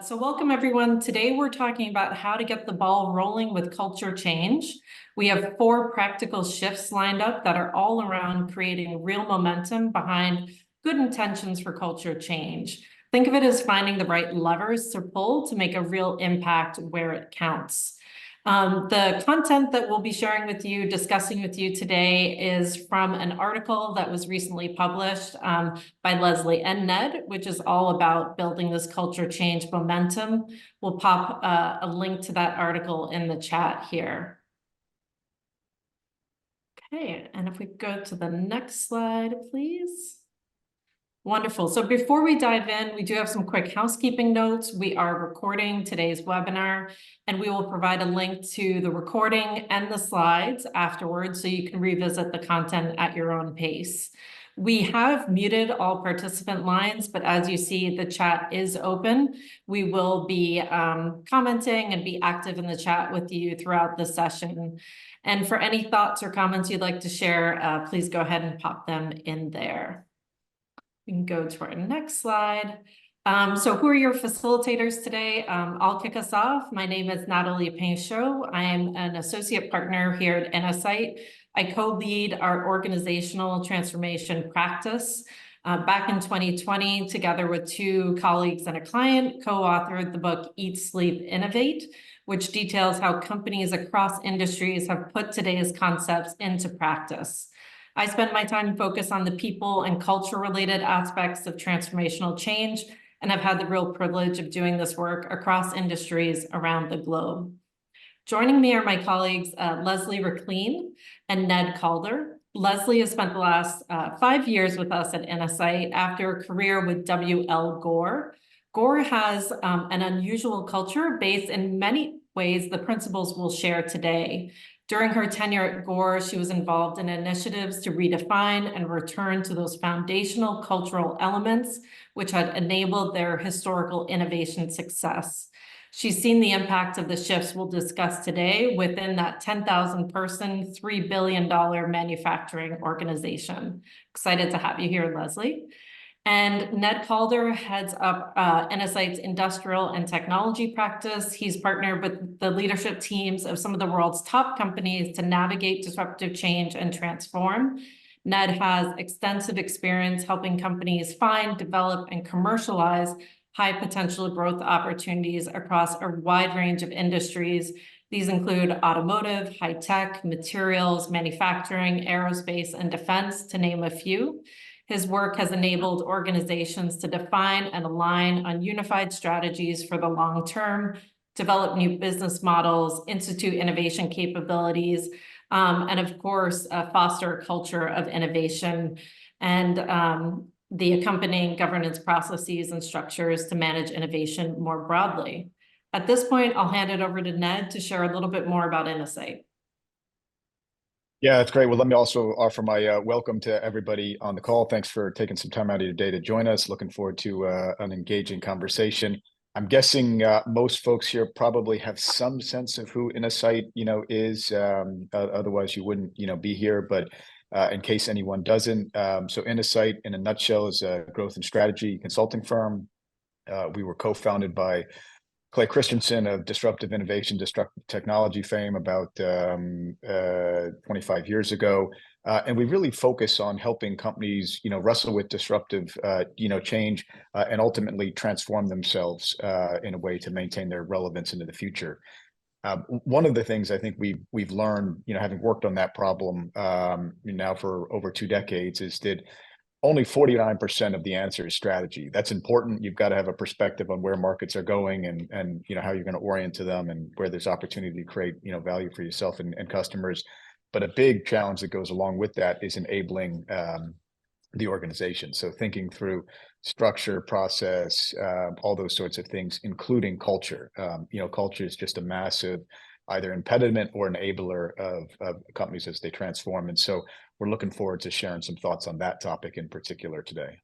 So welcome everyone. Today we're talking about how to get the ball rolling with culture change. We have 4 practical shifts lined up that are all around creating real momentum behind good intentions for culture change. Think of it as finding the right levers to pull to make a real impact where it counts. The content that we'll be sharing with you, discussing with you today is from an article that was recently published by Leslie and Ned, which is all about building this culture change momentum. We'll pop a link to that article in the chat here. Okay, and if we go to the next slide, please. Wonderful. So before we dive in, we do have some quick housekeeping notes. We are recording today's webinar, and we will provide a link to the recording and the slides afterwards, so you can revisit the content at your own pace. We have muted all participant lines, but as you see, the chat is open. We will be commenting and be active in the chat with you throughout the session. And for any thoughts or comments you'd like to share, please go ahead and pop them in there. We can go to our next slide. So who are your facilitators today? I'll kick us off. My name is Natalie Painchaud. I am an associate partner here at Innosight. I co-lead our organizational transformation practice. Back in 2020, together with 2 colleagues and a client, co-authored the book Eat, Sleep, Innovate, which details how companies across industries have put today's concepts into practice. I spend my time focused on the people and culture-related aspects of transformational change, and I've had the real privilege of doing this work across industries around the globe. Joining me are my colleagues, Leslie Rikleen and Ned Calder. Leslie has spent the last 5 years with us at Innosight after a career with W.L. Gore. Gore has an unusual culture based in many ways the principles we'll share today. During her tenure at Gore, she was involved in initiatives to redefine and return to those foundational cultural elements which had enabled their historical innovation success. She's seen the impact of the shifts we'll discuss today within that 10,000 person, $3 billion manufacturing organization. Excited to have you here, Leslie. And Ned Calder heads up Innosight's industrial and technology practice. He's partnered with the leadership teams of some of the world's top companies to navigate disruptive change and transform. Ned has extensive experience helping companies find, develop, and commercialize high potential growth opportunities across a wide range of industries. These include automotive, high tech, materials, manufacturing, aerospace, and defense, to name a few. His work has enabled organizations to define and align on unified strategies for the long term, develop new business models, institute innovation capabilities, and of course, foster a culture of innovation and the accompanying governance processes and structures to manage innovation more broadly. At this point, I'll hand it over to Ned to share a little bit more about Innosight. Yeah, that's great. Well, let me also offer my welcome to everybody on the call. Thanks for taking some time out of your day to join us. Looking forward to an engaging conversation. I'm guessing most folks here probably have some sense of who Innosight, is. Otherwise, you wouldn't, be here. But in case anyone doesn't, so Innosight, in a nutshell, is a growth and strategy consulting firm. We were co-founded by Clay Christensen of disruptive innovation, disruptive technology fame about 25 years ago. And we really focus on helping companies, wrestle with disruptive, change and ultimately transform themselves in a way to maintain their relevance into the future. One of the things I think we've learned, having worked on that problem now for over 2 decades, is that only 49% of the answer is strategy. That's important. You've got to have a perspective on where markets are going and how you're going to orient to them and where there's opportunity to create value for yourself and customers. But a big challenge that goes along with that is enabling the organization. So thinking through structure, process, all those sorts of things, including culture. Culture is just a massive either impediment or enabler of companies as they transform. And so we're looking forward to sharing some thoughts on that topic in particular today.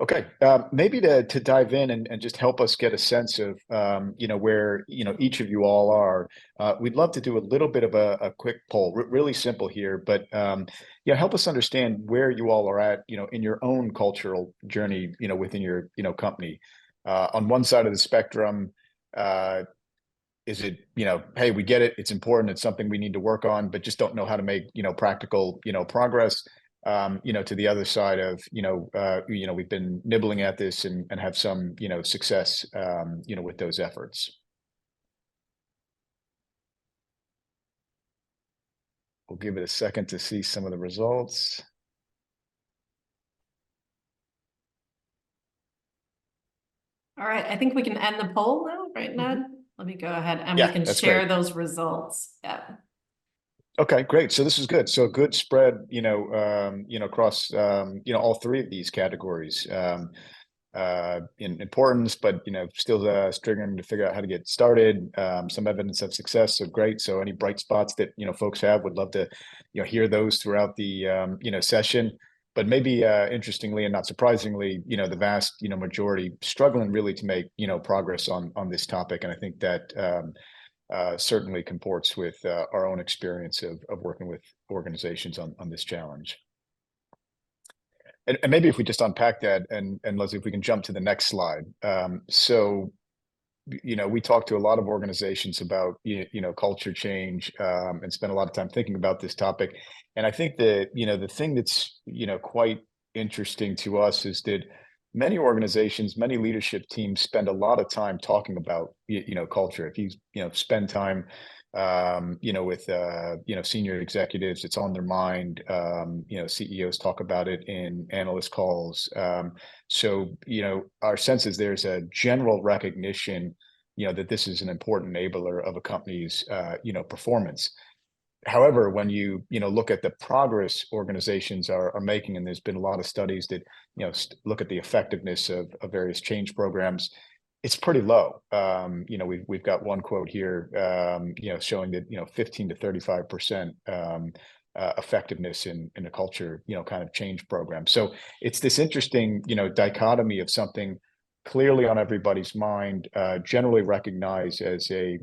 Okay, maybe to dive in and just help us get a sense of where each of you all are. We'd love to do a little bit of a quick poll, really simple here, but help us understand where you all are at in your own cultural journey within your company. On one side of the spectrum, is it hey, we get it, it's important, it's something we need to work on, but just don't know how to make practical progress. To the other side of we've been nibbling at this and have some success with those efforts. We'll give it a second to see some of the results. All right, I think we can end the poll now, right, Ned? Let me go ahead and we can share great. those results. Yeah. Okay, great. So this is good. So a good spread, across, all three of these categories, in importance, but, still struggling to figure out how to get started. Some evidence of success. So great. So any bright spots that, folks have, would love to, hear those throughout the, session. But maybe, interestingly and not surprisingly, the vast, majority struggling really to make, progress on this topic. And I think that, certainly comports with our own experience of working with organizations on this challenge. And maybe if we just unpack that, and Leslie, if we can jump to the next slide. So, we talk to a lot of organizations about culture change, and spend a lot of time thinking about this topic. And I think that the thing that's quite interesting to us is that many organizations, many leadership teams spend a lot of time talking about culture. If you spend time with senior executives, it's on their mind. CEOs talk about it in analyst calls. So our sense is there's a general recognition that this is an important enabler of a company's performance. However, when you look at the progress organizations are making, and there's been a lot of studies that look at the effectiveness of various change programs, it's pretty low. We've got one quote here, showing that 15 to 35% effectiveness in a culture kind of change program. So it's this interesting dichotomy of something clearly on everybody's mind, generally recognized as a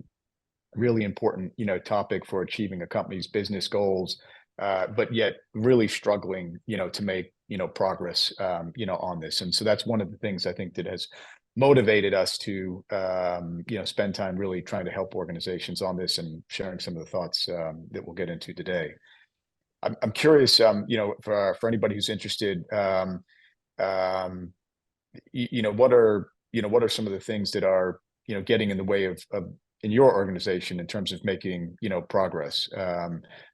really important topic for achieving a company's business goals, but yet really struggling to make progress on this. And so that's one of the things I think that has motivated us to spend time really trying to help organizations on this and sharing some of the thoughts that we'll get into today. I'm curious, for anybody who's interested, what are some of the things that are getting in the way of in your organization in terms of making progress?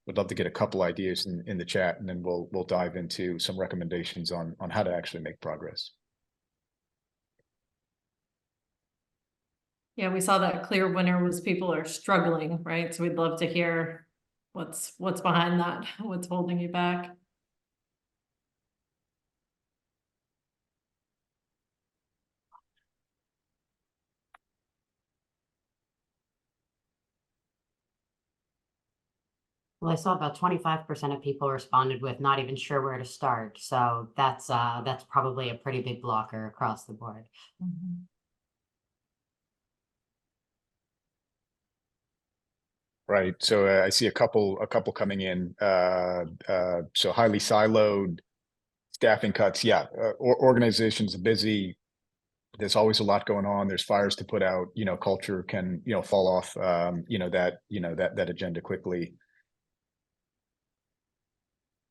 Would love to get a couple ideas in the chat, and then we'll dive into some recommendations on how to actually make progress. Yeah, we saw that clear winner was people are struggling, right? So we'd love to hear what's behind that, what's holding you back. Well, I saw about 25% of people responded with not even sure where to start. So that's probably a pretty big blocker across the board. Mm-hmm. Right. So I see a couple coming in. So highly siloed, staffing cuts. Yeah. Organizations are busy. There's always a lot going on. There's fires to put out. Culture can fall off that agenda quickly.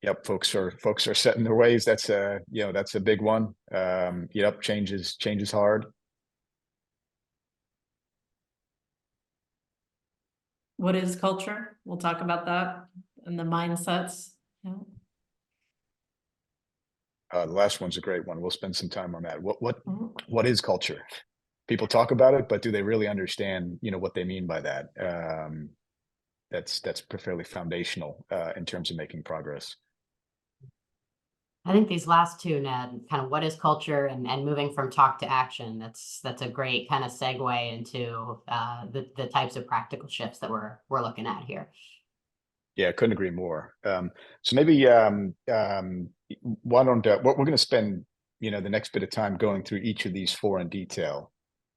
Yep, folks are set in their ways. That's a big one. Yep, change is hard. What is culture? We'll talk about that and the mindsets. Yeah. The last one's a great one. We'll spend some time on that. What is culture? People talk about it, but do they really understand what they mean by that? That's fairly foundational in terms of making progress. I think these last two, Ned, kind of what is culture and moving from talk to action. That's a great kind of segue into the types of practical shifts that we're looking at here. Yeah, I couldn't agree more. So maybe why don't we're going to spend the next bit of time going through each of these four in detail.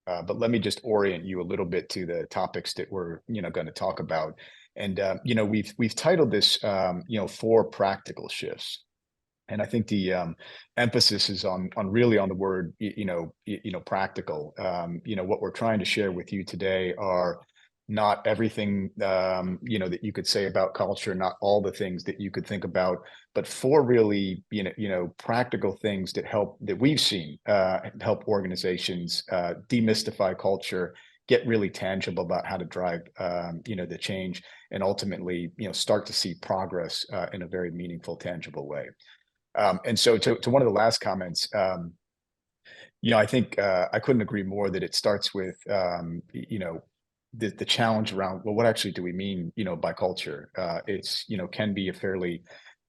But let me just orient you a little bit to the topics that we're, going to talk about. And, we've titled this, four practical shifts. And I think the emphasis is on really on the word, practical. What we're trying to share with you today are not everything, that you could say about culture, not all the things that you could think about, but four really, practical things that we've seen help organizations demystify culture, get really tangible about how to drive, the change, and ultimately, start to see progress in a very meaningful, tangible way. And so to one of the last comments, I think I couldn't agree more that it starts with, the challenge around, well, what actually do we mean, by culture? It's, can be a fairly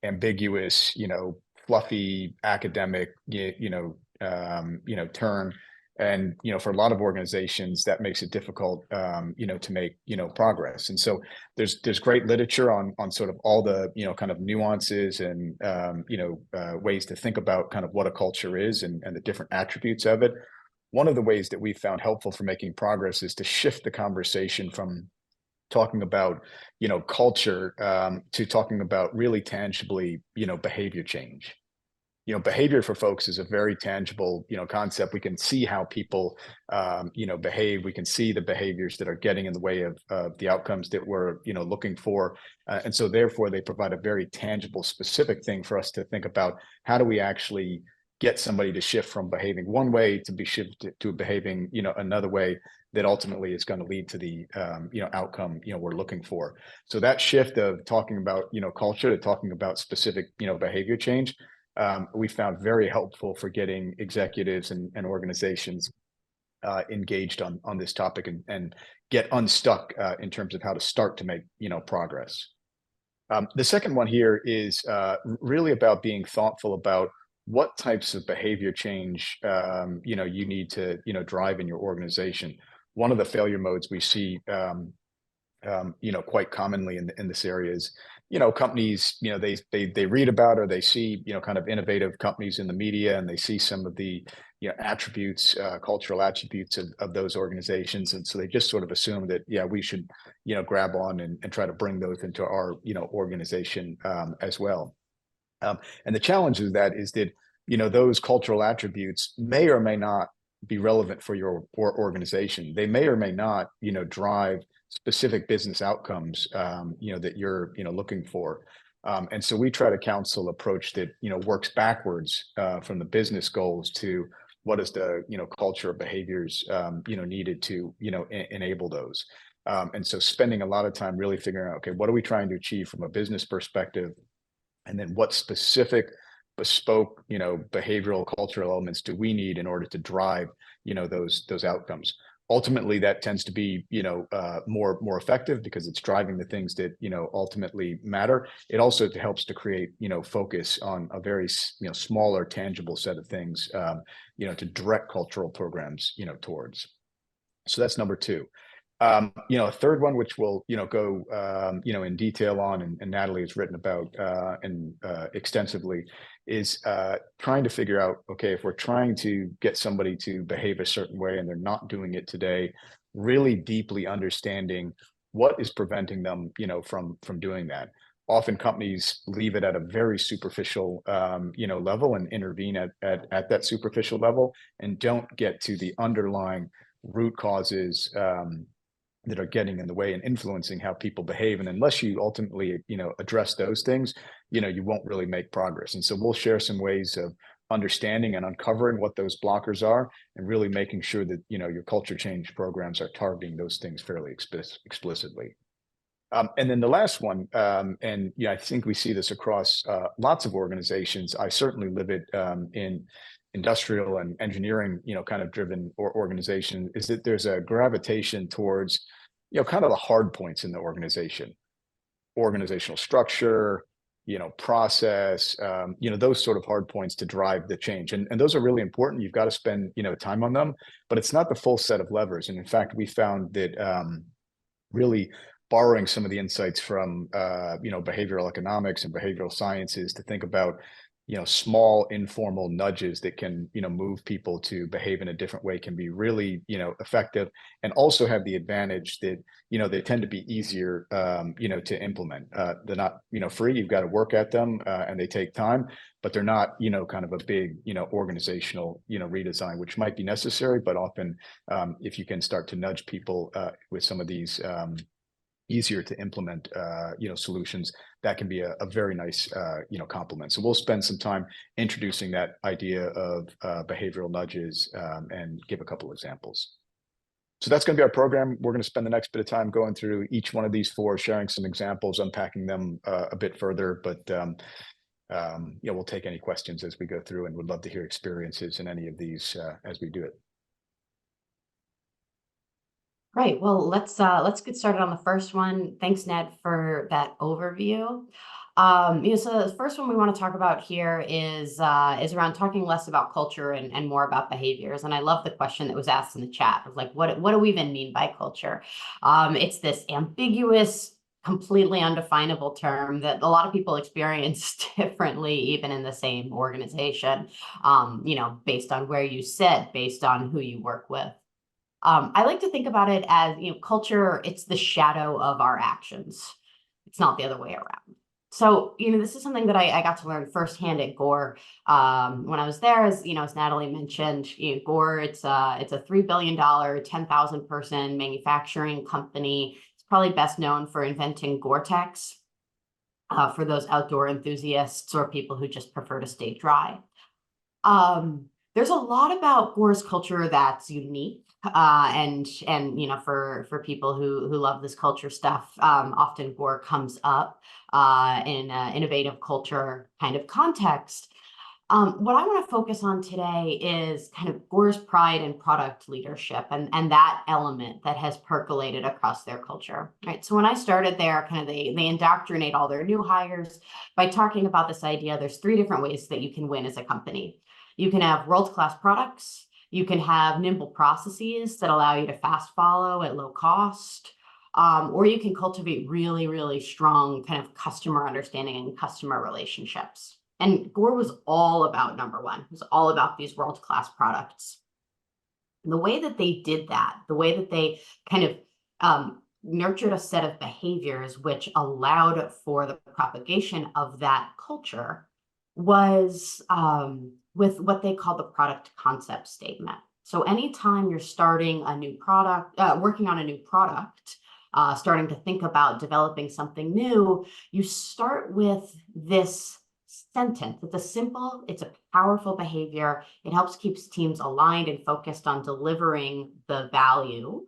ambiguous, fluffy academic, term. And, for a lot of organizations, that makes it difficult, to make, progress. And so there's great literature on sort of all the, kind of nuances and, ways to think about kind of what a culture is and the different attributes of it. One of the ways that we found helpful for making progress is to shift the conversation from talking about, culture, to talking about really tangibly, behavior change. Behavior for folks is a very tangible, concept. We can see how people, behave. We can see the behaviors that are getting in the way of the outcomes that we're, looking for. And so therefore they provide a very tangible, specific thing for us to think about. How do we actually get somebody to shift from behaving one way to be shifted to behaving, another way that ultimately is going to lead to the, outcome, we're looking for. So that shift of talking about, culture to talking about specific, behavior change, we found very helpful for getting executives and organizations engaged on this topic and get unstuck in terms of how to start to make, progress. The second one here is really about being thoughtful about what types of behavior change, you need to, drive in your organization. One of the failure modes we see, quite commonly in this area is, companies, they read about or they see, kind of innovative companies in the media, and they see some of the, attributes, cultural attributes of those organizations. And so they just sort of assume that, yeah, we should, grab on and try to bring those into our, organization as well. And the challenge is that those cultural attributes may or may not be relevant for your organization. They may or may not, drive specific business outcomes, that you're, looking for. And so we try to counsel approach that, works backwards from the business goals to what is the, culture or behaviors, needed to, enable those. And so spending a lot of time really figuring out, okay, what are we trying to achieve from a business perspective? And then what specific bespoke, behavioral cultural elements do we need in order to drive, those outcomes? Ultimately, that tends to be, more effective because it's driving the things that, ultimately matter. It also helps to create, focus on a very, smaller, tangible set of things, to direct cultural programs, towards. So that's number two. A third one, which we'll, go, in detail on, and Natalie has written about and extensively, is trying to figure out, okay, if we're trying to get somebody to behave a certain way and they're not doing it today, really deeply understanding what is preventing them, from doing that. Often companies leave it at a very superficial, level and intervene at that superficial level and don't get to the underlying root causes that are getting in the way and influencing how people behave. And unless you ultimately, address those things, you won't really make progress. And so we'll share some ways of understanding and uncovering what those blockers are and really making sure that, your culture change programs are targeting those things fairly explicitly. And then the last one, and I think we see this across lots of organizations. I certainly live it in industrial and engineering, kind of driven organization, is that there's a gravitation towards, kind of the hard points in the organization, organizational structure, process, those sort of hard points to drive the change. And those are really important. You've got to spend, time on them, but it's not the full set of levers. And in fact, we found that really borrowing some of the insights from, behavioral economics and behavioral sciences to think about, small informal nudges that can, move people to behave in a different way can be really, effective, and also have the advantage that, they tend to be easier, to implement. They're not, free. You've got to work at them, and they take time, but they're not, kind of a big, organizational, redesign, which might be necessary, but often, if you can start to nudge people with some of these easier to implement, solutions, that can be a very nice, complement. So we'll spend some time introducing that idea of behavioral nudges, and give a couple examples. So that's going to be our program. We're going to spend the next bit of time going through each one of these four, sharing some examples, unpacking them a bit further. But we'll take any questions as we go through, and would love to hear experiences in any of these as we do it. Great. Well, let's get started on the first one. Thanks, Ned, for that overview. So the first one we want to talk about here is around talking less about culture and more about behaviors. And I love the question that was asked in the chat of like, what do we even mean by culture? It's this ambiguous, completely undefinable term that a lot of people experience differently, even in the same organization, based on where you sit, based on who you work with. I like to think about it as, culture, it's the shadow of our actions. It's not the other way around. So, this is something that I got to learn firsthand at Gore when I was there. As Natalie mentioned, Gore, it's a $3 billion, 10,000 person manufacturing company. It's probably best known for inventing Gore-Tex for those outdoor enthusiasts or people who just prefer to stay dry. There's a lot about Gore's culture that's unique. And for people who love this culture stuff, often Gore comes up in an innovative culture kind of context. What I want to focus on today is kind of Gore's pride in product leadership and that element that has percolated across their culture, right? So when I started there, kind of they indoctrinate all their new hires by talking about this idea. There's 3 different ways that you can win as a company. You can have world-class products. You can have nimble processes that allow you to fast follow at low cost, or you can cultivate really, really strong kind of customer understanding and customer relationships. And Gore was all about number one. It was all about these world-class products. And the way that they did that, the way that they kind of nurtured a set of behaviors which allowed for the propagation of that culture was with what they call the product concept statement. So anytime you're starting a new product, working on a new product, starting to think about developing something new, you start with this sentence. It's a powerful behavior. It helps keep teams aligned and focused on delivering the value.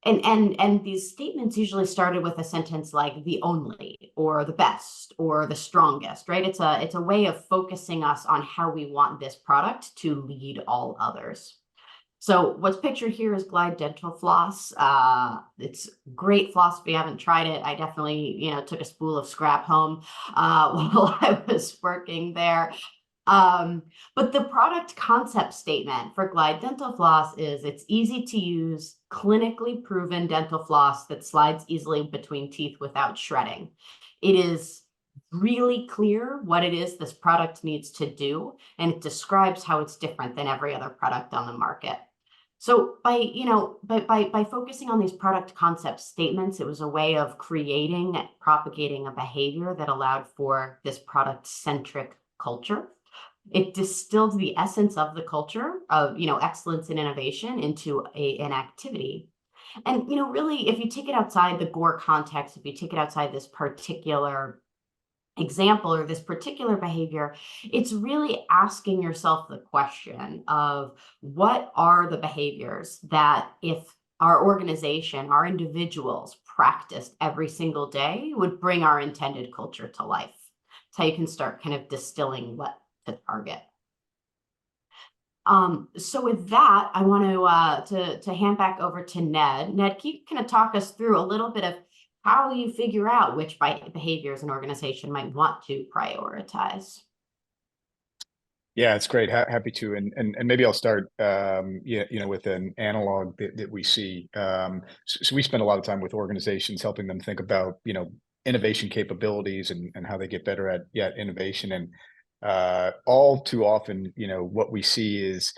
And these statements usually started with a sentence like the only, or the best, or the strongest, right? It's a way of focusing us on how we want this product to lead all others. So what's pictured here is Glide Dental Floss. It's great floss. If you haven't tried it, I definitely, took a spool of scrap home while I was working there. But the product concept statement for Glide Dental Floss is it's easy to use, clinically proven dental floss that slides easily between teeth without shredding. It is really clear what it is this product needs to do, and it describes how it's different than every other product on the market. So by focusing on these product concept statements, it was a way of creating and propagating a behavior that allowed for this product-centric culture. It distilled the essence of the culture of, excellence and innovation into an activity. And, really, if you take it outside the Gore context, if you take it outside this particular example or this particular behavior, it's really asking yourself the question of what are the behaviors that if our organization, our individuals practiced every single day would bring our intended culture to life. It's how you can start kind of distilling what to target. So with that, I want to hand back over to Ned. Ned, can you kind of talk us through a little bit of how you figure out which behaviors an organization might want to prioritize? Yeah, it's great. Happy to, and maybe I'll start, with an analog that we see. So we spend a lot of time with organizations, helping them think about, innovation capabilities and how they get better at innovation. And all too often, what we see is,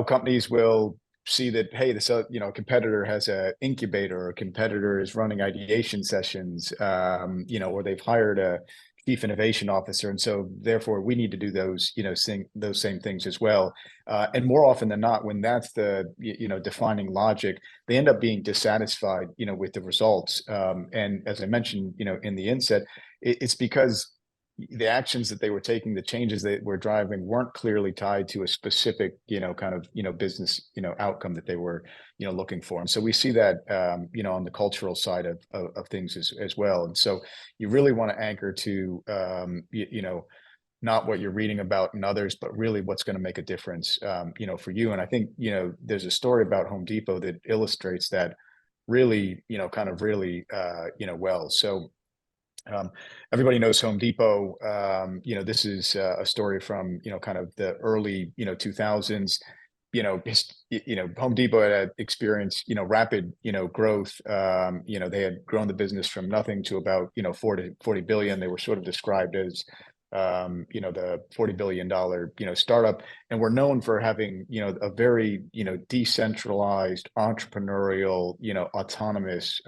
companies will see that, hey, this competitor has a incubator, or a competitor is running ideation sessions, or they've hired a chief innovation officer, and so therefore we need to do those those same things as well. And more often than not, when that's the defining logic, they end up being dissatisfied with the results. And as I mentioned in the inset, it's because the actions that they were taking, the changes they were driving, weren't clearly tied to a specific, kind of, business, outcome that they were, looking for. And so we see that, on the cultural side of things as well. And so you really want to anchor to, not what you're reading about in others, but really what's going to make a difference, for you. And I think, there's a story about Home Depot that illustrates that really, kind of really, well. So, everybody knows Home Depot. This is a story from kind of the early 2000s. Home Depot had experienced rapid growth. They had grown the business from nothing to about 40 billion. They were sort of described as the $40 billion startup, and we're known for having a very decentralized, entrepreneurial, autonomous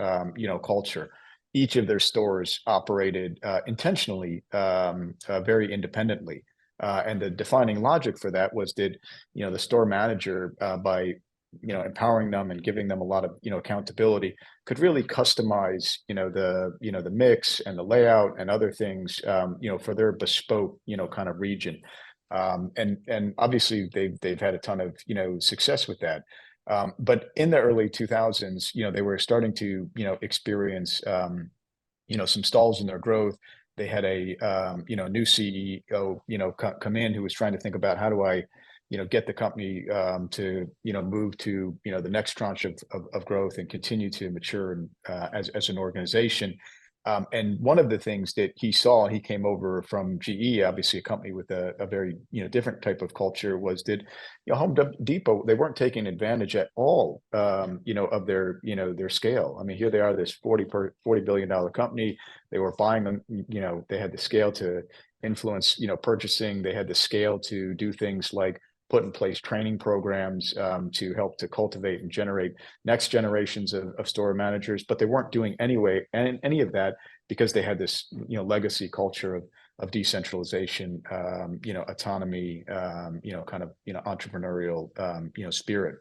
culture. Each of their stores operated intentionally very independently. And the defining logic for that was that, the store manager, by, empowering them and giving them a lot of, accountability, could really customize, the mix and the layout and other things, for their bespoke, kind of region. And obviously they've had a ton of, success with that. But in the early 2000s, they were starting to, experience, some stalls in their growth. They had a, new CEO, come in, who was trying to think about, how do I, get the company to, move to, the next tranche of growth and continue to mature as an organization. And one of the things that he saw, he came over from GE, obviously a company with a very different type of culture, was that Home Depot, they weren't taking advantage at all of their scale. I mean, here they are, this $40 billion company. They were buying them. They had the scale to influence purchasing. They had the scale to do things like put in place training programs to help to cultivate and generate next generations of store managers, but they weren't doing any of that because they had this legacy culture of decentralization, autonomy, kind of entrepreneurial spirit.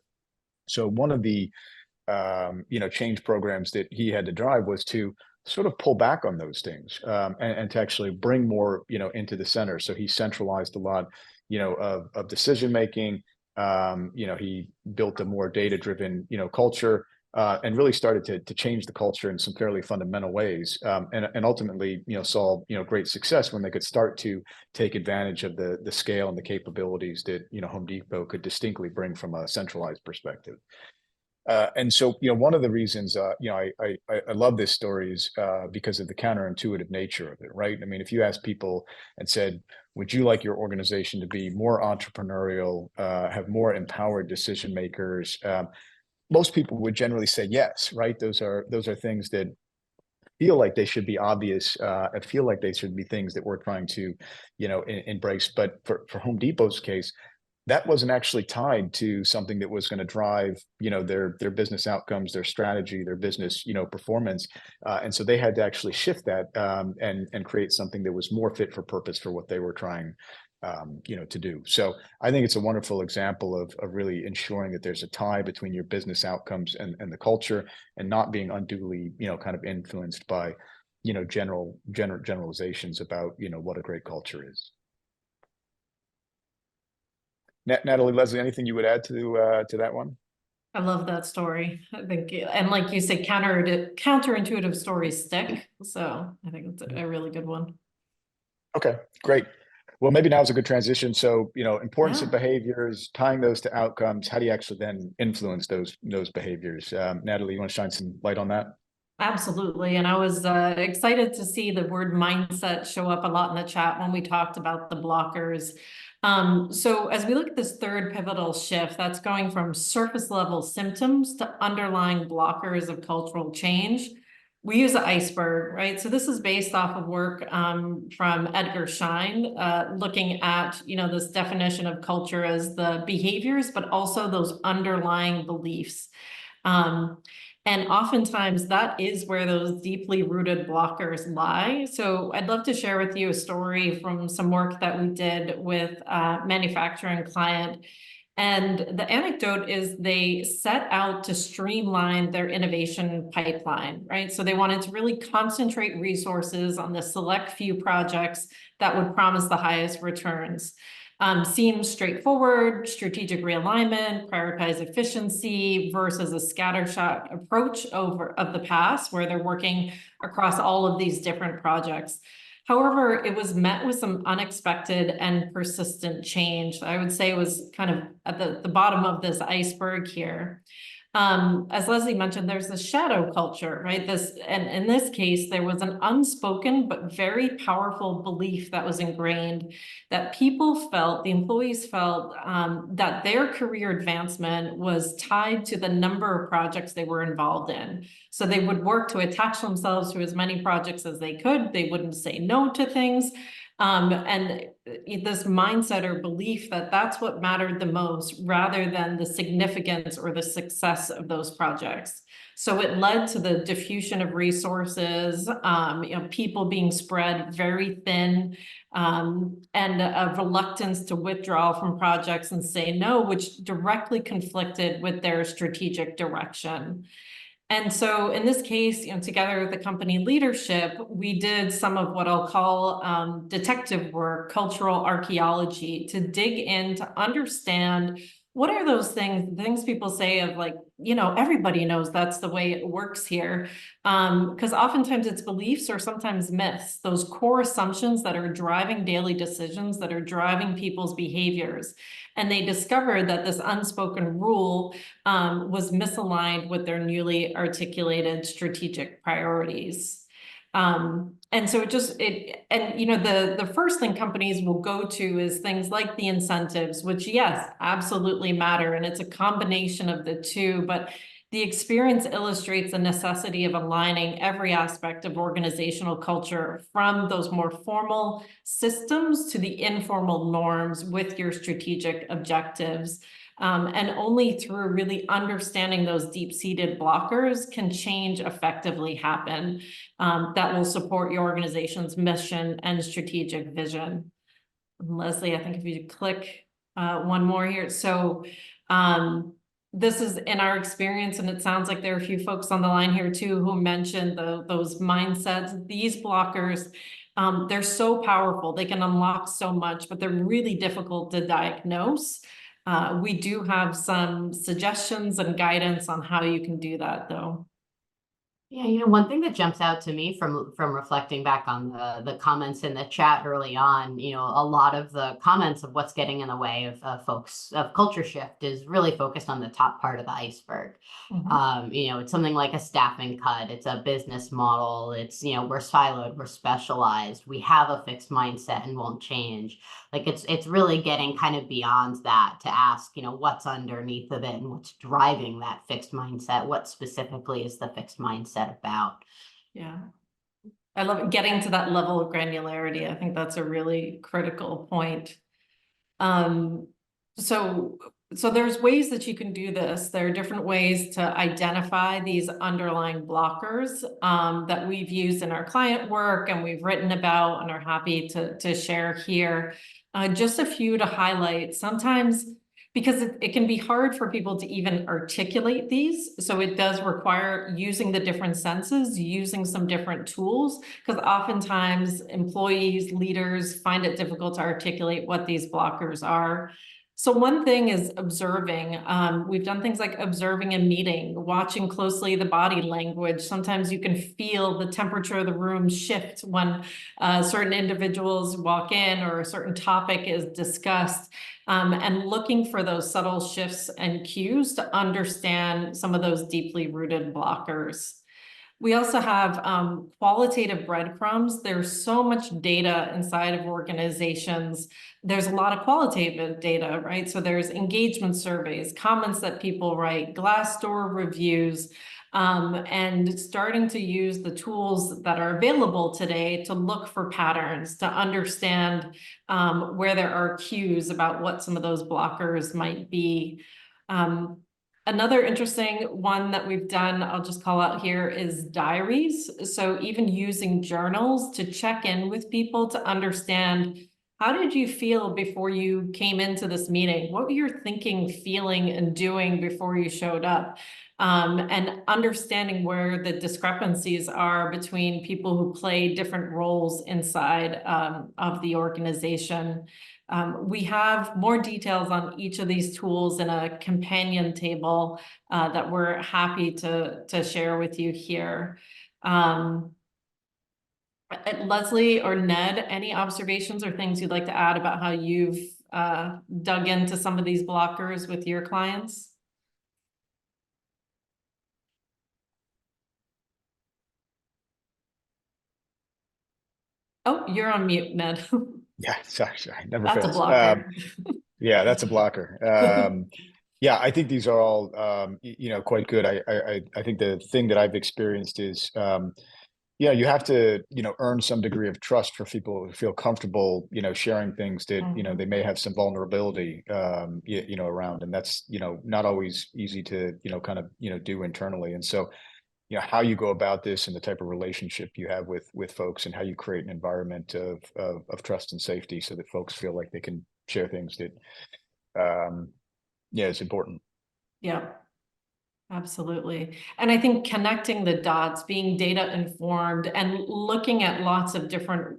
So one of the change programs that he had to drive was to sort of pull back on those things, and to actually bring more into the center. So he centralized a lot of decision making. He built a more data-driven culture, and really started to change the culture in some fairly fundamental ways, and ultimately saw great success when they could start to take advantage of the scale and the capabilities that Home Depot could distinctly bring from a centralized perspective. And so, one of the reasons, I love this story is because of the counterintuitive nature of it, right? I mean, if you ask people and said, would you like your organization to be more entrepreneurial, have more empowered decision makers? Most people would generally say yes, right? Those are things that feel like they should be obvious. I feel like they should be things that we're trying to, embrace. But for Home Depot's case, that wasn't actually tied to something that was going to drive, their business outcomes, their strategy, their business, performance. And so they had to actually shift that, and create something that was more fit for purpose for what they were trying, to do. So I think it's a wonderful example of really ensuring that there's a tie between your business outcomes and the culture, and not being unduly, kind of influenced by, generalizations about, what a great culture is. Natalie, Leslie, anything you would add to that one? I love that story. I think, and like you say, counterintuitive stories stick. So I think it's a really good one. Okay, great. Well, maybe now is a good transition. So, importance of behaviors, tying those to outcomes. How do you actually then influence those behaviors? Natalie, you want to shine some light on that? Absolutely. And I was excited to see the word mindset show up a lot in the chat when we talked about the blockers. So as we look at this third pivotal shift, that's going from surface level symptoms to underlying blockers of cultural change. we use the iceberg, right? So this is based off of work from Edgar Schein, looking at, this definition of culture as the behaviors, but also those underlying beliefs. And oftentimes that is where those deeply rooted blockers lie. So I'd love to share with you a story from some work that we did with a manufacturing client. And the anecdote is they set out to streamline their innovation pipeline, right? So they wanted to really concentrate resources on the select few projects that would promise the highest returns. Seems straightforward: strategic realignment, prioritize efficiency versus a scattershot approach of the past, where they're working across all of these different projects. However, it was met with some unexpected and persistent change. I would say it was kind of at the bottom of this iceberg here. As Leslie mentioned, there's the shadow culture, right? And in this case, there was an unspoken but very powerful belief that was ingrained, that the employees felt that their career advancement was tied to the number of projects they were involved in. So they would work to attach themselves to as many projects as they could. They wouldn't say no to things. And this mindset or belief that that's what mattered the most, rather than the significance or the success of those projects. So it led to the diffusion of resources, people being spread very thin, and a reluctance to withdraw from projects and say no, which directly conflicted with their strategic direction. And so in this case, together with the company leadership, we did some of what I'll call detective work, cultural archaeology, to dig in to understand what are those things people say of like, everybody knows that's the way it works here. Because oftentimes it's beliefs or sometimes myths, those core assumptions that are driving daily decisions, that are driving people's behaviors. And they discovered that this unspoken rule was misaligned with their newly articulated strategic priorities. And so the first thing companies will go to is things like the incentives, which yes, absolutely matter. And it's a combination of the two, but the experience illustrates the necessity of aligning every aspect of organizational culture, from those more formal systems to the informal norms, with your strategic objectives. And only through really understanding those deep-seated blockers can change effectively happen that will support your organization's mission and strategic vision. Leslie, I think if you click one more here. So this is in our experience, and it sounds like there are a few folks on the line here too who mentioned those mindsets. These blockers, they're so powerful. They can unlock so much, but they're really difficult to diagnose. We do have some suggestions and guidance on how you can do that, though. Yeah, one thing that jumps out to me from reflecting back on the comments in the chat early on, a lot of the comments of what's getting in the way of folks of culture shift is really focused on the top part of the iceberg. It's something like a staffing cut, it's a business model, it's, we're siloed, we're specialized, we have a fixed mindset and won't change. Like it's really getting kind of beyond that to ask, what's underneath of it and what's driving that fixed mindset. What specifically is the fixed mindset about? Yeah. I love it. Getting to that level of granularity. I think that's a really critical point. So there's ways that you can do this. There are different ways to identify these underlying blockers that we've used in our client work and we've written about and are happy to share here. Just a few to highlight. Sometimes, because it can be hard for people to even articulate these. So it does require using the different senses, using some different tools, because oftentimes employees, leaders find it difficult to articulate what these blockers are. So one thing is observing. We've done things like observing a meeting, watching closely the body language. Sometimes you can feel the temperature of the room shift when certain individuals walk in or a certain topic is discussed, and looking for those subtle shifts and cues to understand some of those deeply rooted blockers. We also have qualitative breadcrumbs. There's so much data inside of organizations. There's a lot of qualitative data, right? So there's engagement surveys, comments that people write, Glassdoor reviews, and starting to use the tools that are available today to look for patterns, to understand where there are cues about what some of those blockers might be. Another interesting one that we've done, I'll just call out here, is diaries. So even using journals to check in with people to understand, how did you feel before you came into this meeting? What were you thinking, feeling, and doing before you showed up? And understanding where the discrepancies are between people who play different roles inside of the organization. We have more details on each of these tools in a companion table that we're happy to share with you here. Leslie or Ned, any observations or things you'd like to add about how you've dug into some of these blockers with your clients? Oh, you're on mute, Ned. Yeah, sorry, never That's a fails. blocker. Yeah, that's a blocker. Yeah, I think these are all quite good. I think the thing that I've experienced is you have to earn some degree of trust for people to feel comfortable sharing things that they may have some vulnerability around, and that's not always easy to kind of do internally. And so how you go about this and the type of relationship you have with folks, and how you create an environment of trust and safety so that folks feel like they can share things that it's important. Yeah, absolutely. And I think connecting the dots, being data informed, and looking at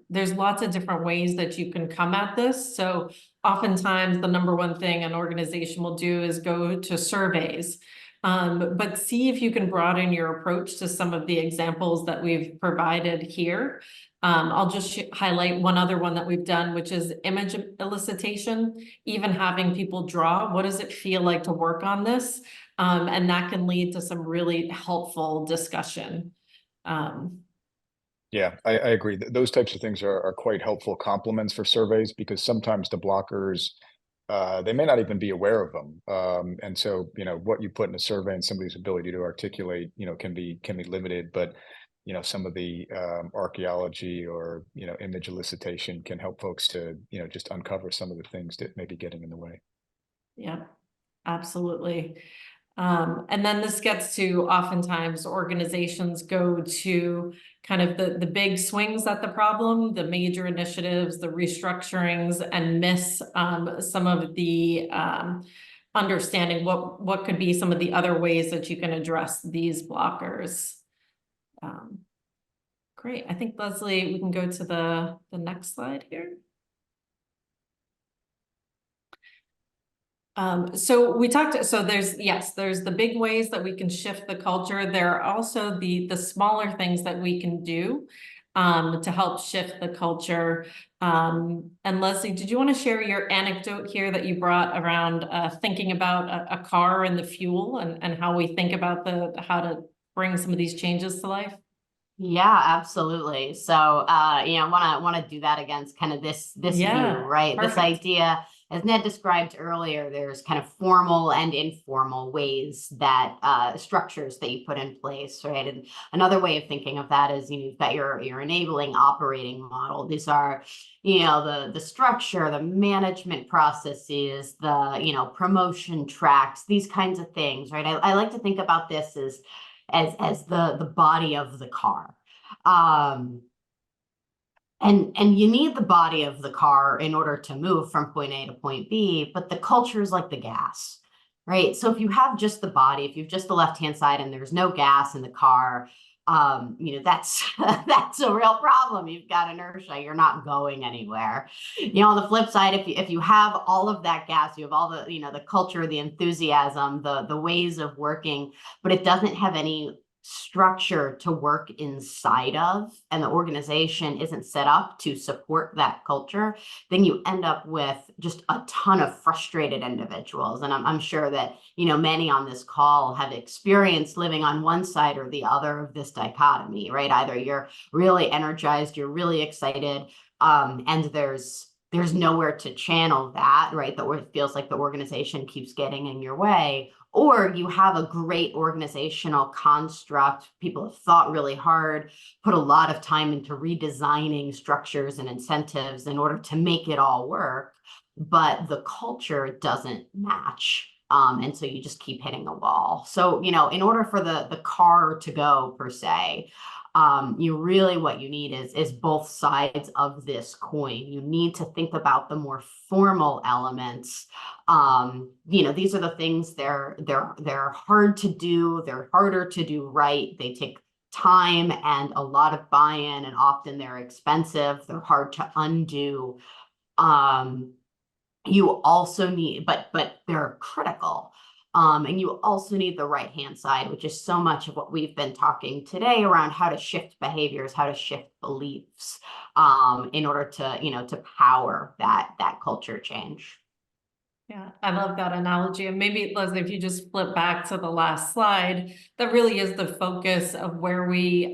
there's lots of different ways that you can come at this. So oftentimes the number one thing an organization will do is go to surveys. But see if you can broaden your approach to some of the examples that we've provided here. I'll just highlight one other one that we've done, which is image elicitation, even having people draw. What does it feel like to work on this? And that can lead to some really helpful discussion. Yeah, I agree. Those types of things are quite helpful complements for surveys, because sometimes the blockers, they may not even be aware of them. And so, what you put in a survey and somebody's ability to articulate, can be limited, but some of the archaeology or image elicitation can help folks to just uncover some of the things that may be getting in the way. Yeah, absolutely. And then this gets to, oftentimes organizations go to kind of the big swings at the problem, the major initiatives, the restructurings, and miss some of the understanding what could be some of the other ways that you can address these blockers. Great. I think, Leslie, we can go to the next slide here. So we talked, so there's the big ways that we can shift the culture. There are also the smaller things that we can do to help shift the culture. And Leslie, did you want to share your anecdote here that you brought around thinking about a car and the fuel, and how we think about how to bring some of these changes to life? Yeah, absolutely. So, want to do that against kind of this view, right? Perfect. This idea, as Ned described earlier, there's kind of formal and informal ways that structures that you put in place, right? And another way of thinking of that is, you've got your enabling operating model. These are, the structure, the management processes, the promotion tracks, these kinds of things, right? I like to think about this as the body of the car. And you need the body of the car in order to move from point A to point B, but the culture is like the gas, right? So if you have just the body, if you've just the left-hand side and there's no gas in the car, that's that's a real problem. You've got inertia, you're not going anywhere. On the flip side, if you have all of that gas, you have all the the culture, the enthusiasm, the ways of working, but it doesn't have any structure to work inside of, and the organization isn't set up to support that culture, then you end up with just a ton of frustrated individuals. And I'm sure that, you know, many on this call have experienced living on one side or the other of this dichotomy, right? Either you're really energized, you're really excited, and there's nowhere to channel that, right? That it feels like the organization keeps getting in your way. Or you have a great organizational construct. People have thought really hard, put a lot of time into redesigning structures and incentives in order to make it all work, but the culture doesn't match. And so you just keep hitting a wall. So, you know, in order for the car to go, per se, you really, what you need is both sides of this coin. You need to think about the more formal elements. You know, these are the things they're hard to do. They're harder to do right. They take time and a lot of buy-in, and often they're expensive. They're hard to undo. You also need, but they're critical. And you also need the right-hand side, which is so much of what we've been talking today around how to shift behaviors, how to shift beliefs, in order to, you know, to power that culture change. Yeah, I love that analogy. And maybe, Leslie, if you just flip back to the last slide, that really is the focus of where we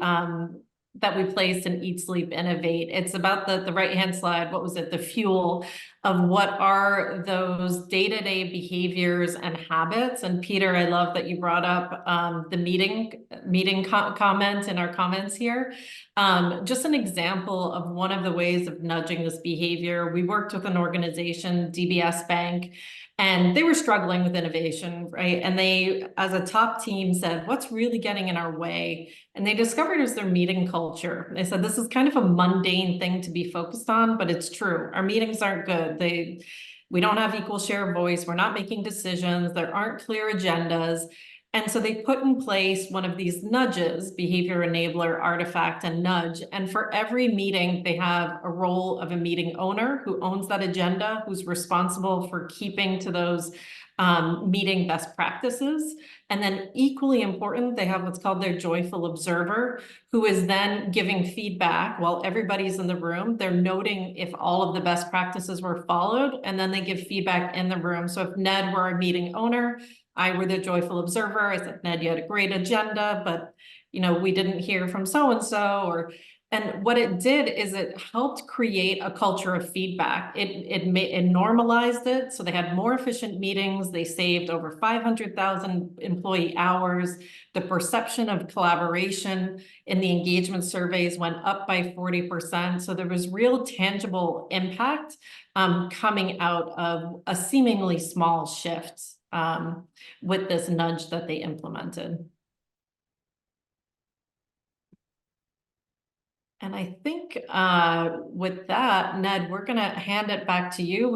that we placed in Eat, Sleep, Innovate. It's about the right-hand slide. What was it? The fuel of what are those day-to-day behaviors and habits. And Peter, I love that you brought up the meeting comment in our comments here. Just an example of one of the ways of nudging this behavior. We worked with an organization, DBS Bank, and they were struggling with innovation, right? And they, as a top team, said, what's really getting in our way? And they discovered it was their meeting culture. They said, this is kind of a mundane thing to be focused on, but it's true. Our meetings aren't good. We don't have equal share of voice. We're not making decisions. There aren't clear agendas. And so they put in place one of these nudges, behavior enabler, artifact, and nudge. And for every meeting, they have a role of a meeting owner who owns that agenda, who's responsible for keeping to those meeting best practices. And then equally important, they have what's called their joyful observer, who is then giving feedback while everybody's in the room. They're noting if all of the best practices were followed, and then they give feedback in the room. So if Ned were our meeting owner, I were the joyful observer. I said, Ned, you had a great agenda, but you know, we didn't hear from so-and-so, and what it did is it helped create a culture of feedback. It normalized it. So they had more efficient meetings. They saved over 500,000 employee hours. The perception of collaboration in the engagement surveys went up by 40%. So there was real tangible impact coming out of a seemingly small shift with this nudge that they implemented. And I think with that, Ned, we're going to hand it back to you.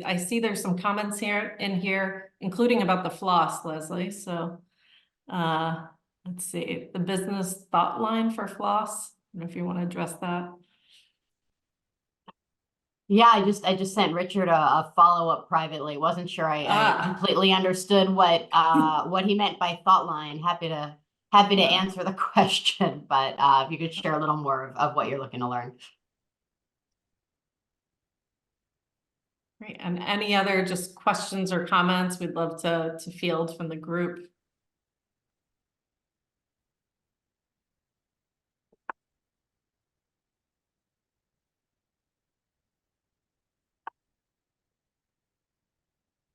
I see there's some comments here, including about the floss, Leslie. So let's see, the business thought line for floss. I don't know if you want to address that. Yeah, I just sent Richard a follow-up privately. Wasn't sure I completely understood what he meant by thought line. Happy to answer the question, but if you could share a little more of what you're looking to learn. Great. And any other just questions or comments we'd love to field from the group.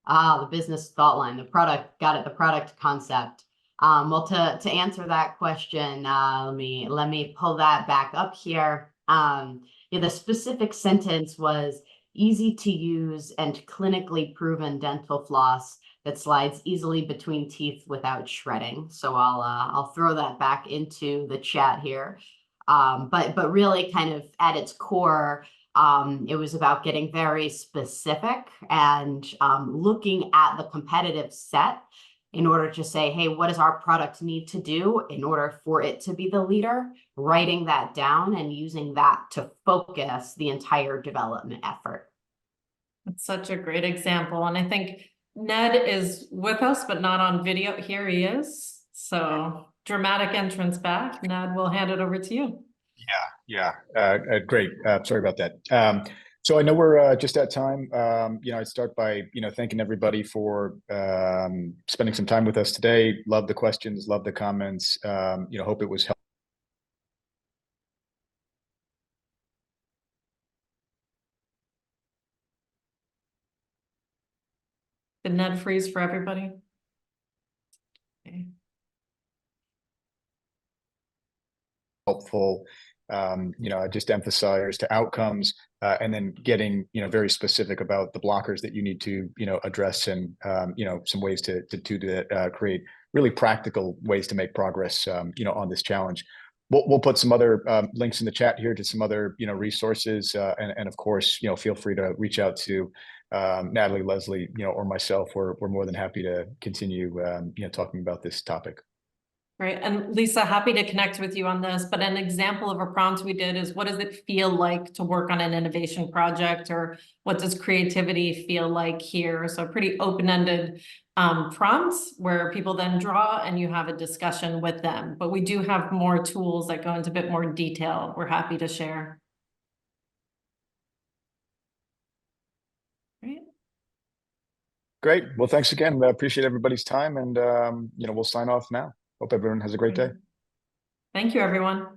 The business thought line, the product, got it, the product concept. Well, to answer that question, let me pull that back up here. Yeah, the specific sentence was easy to use and clinically proven dental floss that slides easily between teeth without shredding. So I'll throw that back into the chat here. But really kind of at its core, it was about getting very specific and looking at the competitive set in order to say, hey, what does our product need to do in order for it to be the leader? Writing that down and using that to focus the entire development effort. That's such a great example. And I think Ned is with us, but not on video. Here he is. So dramatic entrance back. Ned, we'll hand it over to you. Great. Sorry about that. So I know we're just at time. I'd start by, thanking everybody for spending some time with us today. Love the questions, love the comments. Hope it was helpful. Did Ned freeze for everybody? Okay. Helpful. I just emphasize to outcomes and then getting, very specific about the blockers that you need to, address and, some ways to create really practical ways to make progress, on this challenge. We'll put some other links in the chat here to some other, resources. And of course, feel free to reach out to Natalie, Leslie, or myself. We're more than happy to continue, talking about this topic. Right. And Lisa, happy to connect with you on this, but an example of a prompt we did is, what does it feel like to work on an innovation project, or what does creativity feel like here? So pretty open-ended prompts where people then draw and you have a discussion with them. But we do have more tools that go into a bit more detail. We're happy to share. Right. Great. Well, thanks again. I appreciate everybody's time, and we'll sign off now. Hope everyone has a great day. Thank you, everyone.